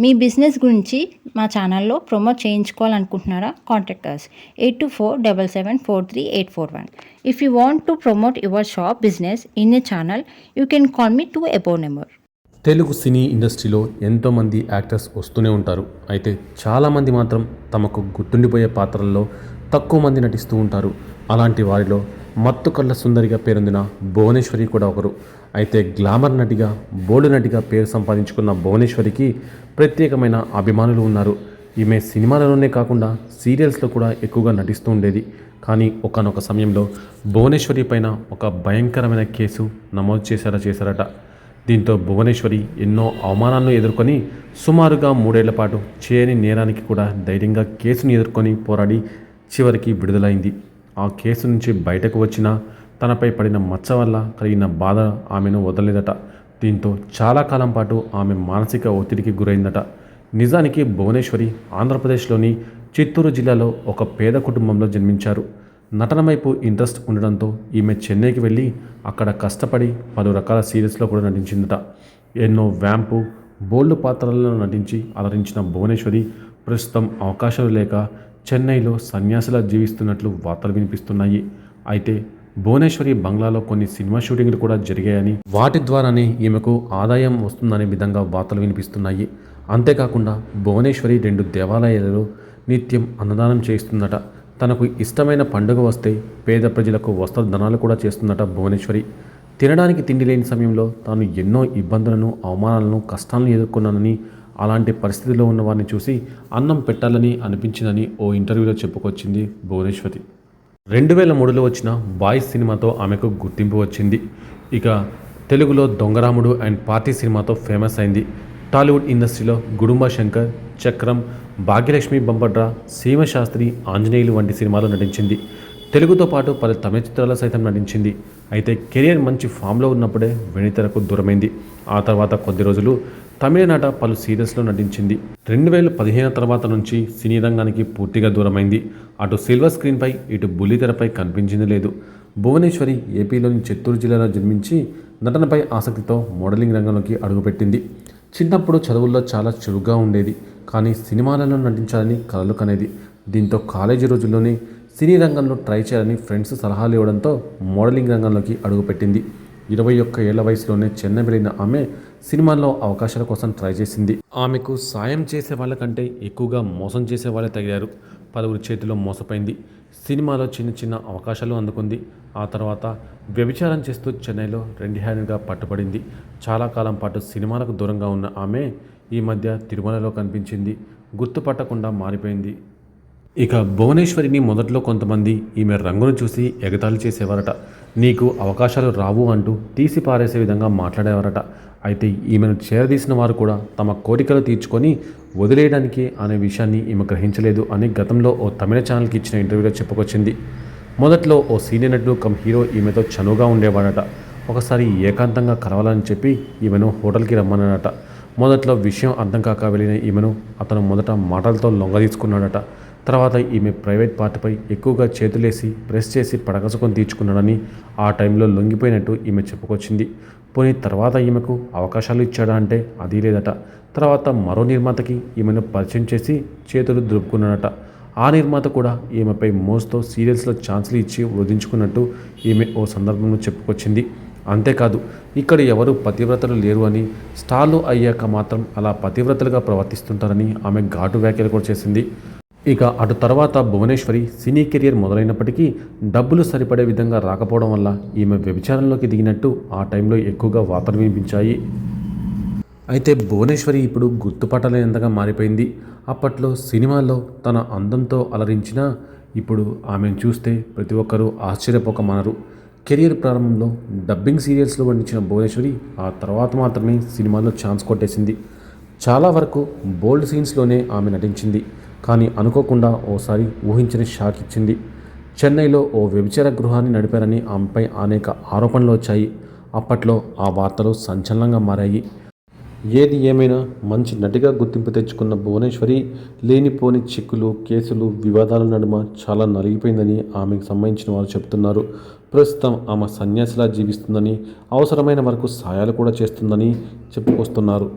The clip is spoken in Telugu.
మీ బిజినెస్ గురించి మా ఛానల్లో ప్రమోట్ చేయించుకోవాలనుకుంటున్నారా? Contact us 8247743841. If you want to promote your shop business in a channel, you can call me to above number. Telugu cine ఇండస్ట్రీలో ఎంతోమంది యాక్టర్స్ వస్తూనే ఉంటారు. అయితే చాలామంది మాత్రం తమకు గుర్తుండిపోయే పాత్రల్లో తక్కువ మంది నటిస్తూ ఉంటారు. అలాంటి వారిలో మత్తు కళ్ళ సుందరిగా పేరొందిన భువనేశ్వరి కూడా ఒకరు. అయితే గ్లామర్ నటిగా, బోల్డ్ నటిగా పేరు సంపాదించుకున్న భువనేశ్వరికి ప్రత్యేకమైన అభిమానులు ఉన్నారు. ఈమె సినిమాలలోనే కాకుండా సీరియల్స్లో కూడా ఎక్కువగా నటిస్తూ ఉండేది. కానీ ఒకానొక సమయంలో భువనేశ్వరి పైన ఒక భయంకరమైన కేసు నమోదు చేశారట. దీంతో భువనేశ్వరి ఎన్నో అవమానాలను ఎదుర్కొని సుమారుగా 3 ఏళ్ల పాటు చేయని నేరానికి కూడా ధైర్యంగా కేసుని ఎదుర్కొని పోరాడి చివరికి విడుదలైంది. ఆ కేసు నుంచి బయటకు వచ్చినా తనపై పడిన మచ్చ వల్ల కలిగిన బాధ ఆమెను వదలలేదట. దీంతో చాలా కాలం పాటు ఆమె మానసిక ఒత్తిడికి గురైందట. నిజానికి భువనేశ్వరి ఆంధ్రప్రదేశ్లోని చిత్తూరు జిల్లాలో ఒక పేద కుటుంబంలో జన్మించారు. నటన వైపు ఇంట్రెస్ట్ ఉండడంతో ఈమె చెన్నైకి వెళ్ళి అక్కడ కష్టపడి పలు రకాల సీరియల్స్లో కూడా నటించిందట. ఎన్నో వ్యాంపు, బోల్డ్ పాత్రలలో నటించి అలరించిన భువనేశ్వరి ప్రస్తుతం అవకాశాలు లేక చెన్నైలో సన్యాసిలా జీవిస్తున్నట్లు వార్తలు వినిపిస్తున్నాయి. అయితే భువనేశ్వరి బంగ్లాలో కొన్ని సినిమా షూటింగ్లు కూడా జరిగాయని, వాటి ద్వారానే ఈమెకు ఆదాయం వస్తుందనే విధంగా వార్తలు వినిపిస్తున్నాయి. అంతేకాకుండా భువనేశ్వరి 2 దేవాలయాలలో నిత్యం అన్నదానం చేస్తుందట. తనకు ఇష్టమైన పండుగ వస్తే పేద ప్రజలకు వస్త్రదానాలు కూడా చేస్తుందట భువనేశ్వరి. తినడానికి తిండి లేని సమయంలో తాను ఎన్నో ఇబ్బందులను, అవమానాలను, కష్టాలను ఎదుర్కొన్నానని, అలాంటి పరిస్థితిలో ఉన్న వారిని చూసి అన్నం పెట్టాలని అనిపించిందని ఓ ఇంటర్వ్యూలో చెప్పుకొచ్చింది భువనేశ్వరి. 2003లో వచ్చిన బాయ్స్ సినిమాతో ఆమెకు గుర్తింపు వచ్చింది. ఇక తెలుగులో దొంగరాముడు అండ్ పార్టీ సినిమాతో ఫేమస్ అయింది. టాలీవుడ్ ఇండస్ట్రీలో గుడుంబ శంకర్, చక్రం, భాగ్యలక్ష్మి బంపడ్రా, సీమశాస్త్రి, ఆంజనేయులు వంటి సినిమాలో నటించింది. తెలుగుతో పాటు పలు తమిళ చిత్రాల్లో సైతం నటించింది. అయితే కెరియర్ మంచి ఫామ్లో ఉన్నప్పుడే వెండితెరకు దూరమైంది. ఆ తర్వాత కొద్ది రోజులు తమిళనాట పలు సీరియల్స్లో నటించింది. 2015 తర్వాత నుంచి సినీ రంగానికి పూర్తిగా దూరమైంది. అటు సిల్వర్ స్క్రీన్పై, ఇటు బుల్లితెరపై కనిపించింది లేదు. భువనేశ్వరి ఏపీలోని చిత్తూరు జిల్లాలో జన్మించి నటనపై ఆసక్తితో మోడలింగ్ రంగంలోకి అడుగుపెట్టింది. చిన్నప్పుడు చదువుల్లో చాలా చురుగ్గా ఉండేది. కానీ సినిమాలలో నటించాలని కలలు కనేది. దీంతో కాలేజీ రోజుల్లోనే సినీ రంగంలో ట్రై చేయాలని ఫ్రెండ్స్ సలహాలు ఇవ్వడంతో మోడలింగ్ రంగంలోకి అడుగుపెట్టింది. 21 ఏళ్ల వయసులోనే చెన్నై వెళ్ళిన ఆమె సినిమాల్లో అవకాశాల కోసం ట్రై చేసింది. ఆమెకు సాయం చేసే వాళ్ళకంటే ఎక్కువగా మోసం చేసే వాళ్ళే తగిలారు. పలువురి చేతిలో మోసపోయింది. సినిమాలో చిన్న చిన్న అవకాశాలు అందుకుంది. ఆ తర్వాత వ్యభిచారం చేస్తూ చెన్నైలో రెడ్ హ్యాండెడ్గా పట్టుబడింది. చాలా కాలం పాటు సినిమాలకు దూరంగా ఉన్న ఆమె ఈ మధ్య తిరుమలలో కనిపించింది. గుర్తుపట్టకుండా మారిపోయింది. ఇక భువనేశ్వరిని మొదట్లో కొంతమంది ఈమె రంగును చూసి ఎగతాళి చేసేవారట. నీకు అవకాశాలు రావు అంటూ తీసి పారేసే విధంగా మాట్లాడేవారట. అయితే ఈమెను చేరదీసిన వారు కూడా తమ కోరికలు తీర్చుకొని వదిలేయడానికి అనే విషయాన్ని ఈమె గ్రహించలేదు అని గతంలో ఓ తమిళ ఛానల్కి ఇచ్చిన ఇంటర్వ్యూలో చెప్పుకొచ్చింది. మొదట్లో ఓ సీనియర్ నటుడు కమ్ హీరో ఈమెతో చనువుగా ఉండేవాడట. ఒకసారి ఏకాంతంగా కలవాలని చెప్పి ఈమెను హోటల్కి రమ్మన్నాడట. మొదట్లో విషయం అర్థం కాక వెళ్ళిన ఈమెను అతను మొదట మాటలతో లొంగదీసుకున్నాడట. తర్వాత ఈమె ప్రైవేట్ పార్టీపై ఎక్కువగా చేతులేసి ప్రెస్ చేసి పడగసుకొని తీర్చుకున్నాడని, ఆ టైంలో లొంగిపోయినట్టు ఈమె చెప్పుకొచ్చింది. పోనీ తర్వాత ఈమెకు అవకాశాలు ఇచ్చాడా అంటే అది లేదట. తర్వాత మరో నిర్మాతకి ఈమెను పరిచయం చేసి చేతులు దులుపుకున్నాడట. ఆ నిర్మాత కూడా ఈమెపై మోజుతో సీరియల్స్లో ఛాన్సులు ఇచ్చి వదిలించుకున్నట్టు ఈమె ఓ సందర్భంలో చెప్పుకొచ్చింది. అంతేకాదు, ఇక్కడ ఎవరు పతివ్రతలు లేరు అని, స్టార్లు అయ్యాక మాత్రం అలా పతివ్రతలుగా ప్రవర్తిస్తుంటారని ఆమె ఘాటు వ్యాఖ్యలు కూడా చేసింది. ఇక అటు తర్వాత భువనేశ్వరి సినీ కెరియర్ మొదలైనప్పటికీ డబ్బులు సరిపడే విధంగా రాకపోవడం వల్ల ఈమె వ్యభిచారంలోకి దిగినట్టు ఆ టైంలో ఎక్కువగా వార్తలు వినిపించాయి. అయితే భువనేశ్వరి ఇప్పుడు గుర్తుపట్టలేనంతగా మారిపోయింది. అప్పట్లో సినిమాల్లో తన అందంతో అలరించినా ఇప్పుడు ఆమెను చూస్తే ప్రతి ఒక్కరూ ఆశ్చర్యపోకమానరు. కెరియర్ ప్రారంభంలో డబ్బింగ్ సీరియల్స్లో వండించిన భువనేశ్వరి ఆ తర్వాత మాత్రమే సినిమాల్లో ఛాన్స్ కొట్టేసింది. చాలా వరకు బోల్డ్ సీన్స్లోనే ఆమె నటించింది. కానీ అనుకోకుండా ఓసారి ఊహించని షాక్ ఇచ్చింది. చెన్నైలో ఓ వ్యభిచార గృహాన్ని నడిపారని ఆమెపై అనేక ఆరోపణలు వచ్చాయి. అప్పట్లో ఆ వార్తలు సంచలనంగా మారాయి. ఏది ఏమైనా మంచి నటిగా గుర్తింపు తెచ్చుకున్న భువనేశ్వరి లేనిపోని చిక్కులు, కేసులు, వివాదాల నడుమ చాలా నలిగిపోయిందని ఆమెకు సంబంధించిన వారు చెబుతున్నారు. ప్రస్తుతం ఆమె సన్యాసిలా జీవిస్తుందని, అవసరమైన వరకు సాయాలు కూడా చేస్తుందని చెప్పుకొస్తున్నారు.